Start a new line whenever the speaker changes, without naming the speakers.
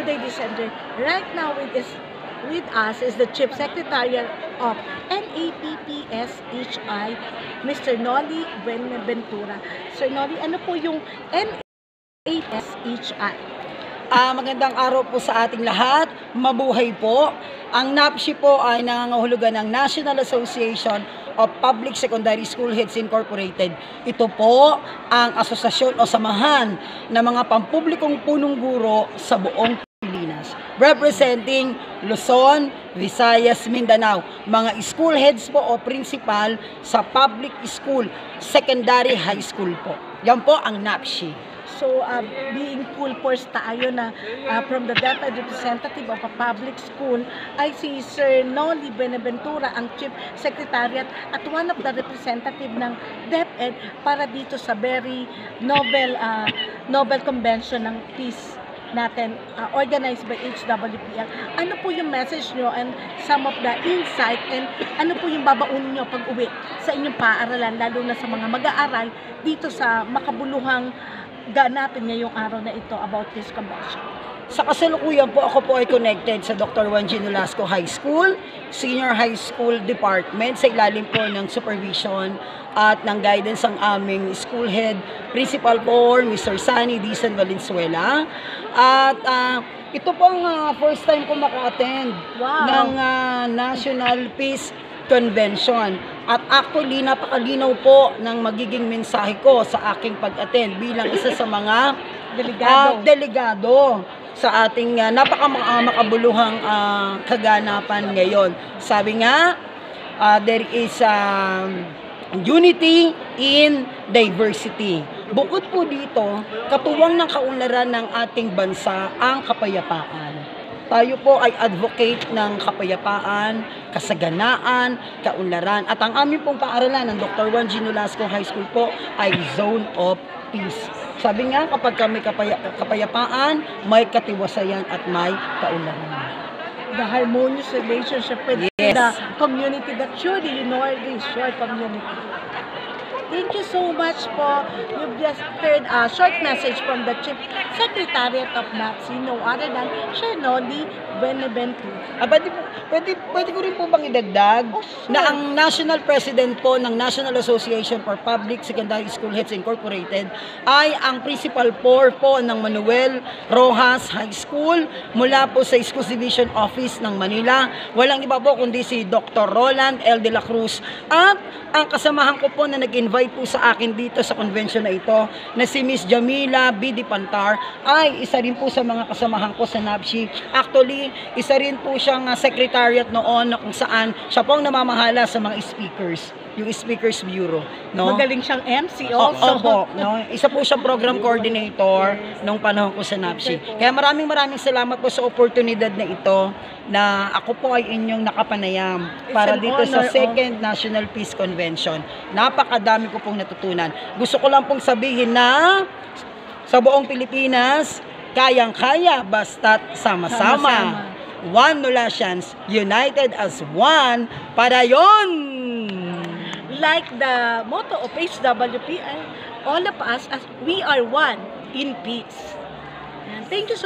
ladies and gentlemen, right now with us is the Chief Secretary of NAPPSHI, Mr. Nolly Buenaventura. Sir Nolly, ano po yung NAPPSHI?
Magandang araw po sa ating lahat. Mabuhay po. Ang NAPSHI po ay nangangahulugan ng National Association of Public Secondary School Heads Incorporated. Ito po ang asosasyon o samahan ng mga pampublikong punong guro sa buong Pilipinas, representing Luzon, Visayas, Mindanao, mga school heads po o principal sa public school, secondary high school po. Yan po ang NAPSHI.
So, being full force tayo na from the DepEd representative of a public school ay si Sir Nolly Buenaventura, ang Chief Secretariat at one of the representative ng DepEd para dito sa very Nobel Convention ng Peace natin, organized by HWPL. Ano po yung message nyo and some of the insight and ano po yung babaunin nyo pag uwi sa inyong paaralan, lalo na sa mga mag-aaral dito sa makabuluhang ganapin ngayong araw na ito about this convention?
Sa kasalukuyan po, ako po ay connected sa Dr. Juan G. Nolasco High School, Senior High School Department, sa ilalim po ng supervision at ng guidance ang aming school head, Principal po, Mr. Sunny Dizon Valenzuela. At ito po ang first time ko maka-attend ng National Peace Convention. At actually, napakalinaw po ng magiging mensahe ko sa aking pag-attend bilang isa sa mga delegado sa ating napakamakamakabuluhang kaganapan ngayon. Sabi nga, there is unity in diversity. Bukod po dito, katuwang ng kaunlaran ng ating bansa ang kapayapaan. Tayo po ay advocate ng kapayapaan, kasaganaan, kaunlaran. At ang aming pong paaralan ng Dr. Juan G. Nolasco High School po ay Zone of Peace. Sabi nga, kapag may kapayapaan, may katiwasayan at may kaunlaran.
The harmonious relationship with the community that surely nourishes your community. Thank you so much po. You've just heard a short message from the Chief Secretariat of NAPSHI, no other than Sir Nolly Buenaventura.
Pwede ko rin po bang idagdag na ang National President po ng National Association for Public Secondary School Heads Incorporated ay ang Principal po ng Manuel Rojas High School mula po sa Schools Division Office ng Manila. Walang iba po kundi si Dr. Roland L. de la Cruz. At ang kasamahan ko po na nag-invite po sa akin dito sa convention na ito na si Miss Jamila B. Di Pantar ay isa rin po sa mga kasamahan ko sa NAPSHI. Actually, isa rin po siyang secretariat noon na kung saan siya po ang namamahala sa mga speakers, yung Speakers Bureau. No?
Magaling siyang MC also.
Opo, no? Isa po siyang program coordinator nung panahon ko sa NAPSHI. Kaya maraming salamat po sa oportunidad na ito na ako po ay inyong nakapanayam para dito sa Second National Peace Convention. Napakadami ko pong natutunan. Gusto ko lang pong sabihin na sa buong Pilipinas, kayang-kaya basta't sama-sama. One Nolasians, united as one, para yon!
Like the motto of HWP, all of us, as we are one in peace. Thank you so much.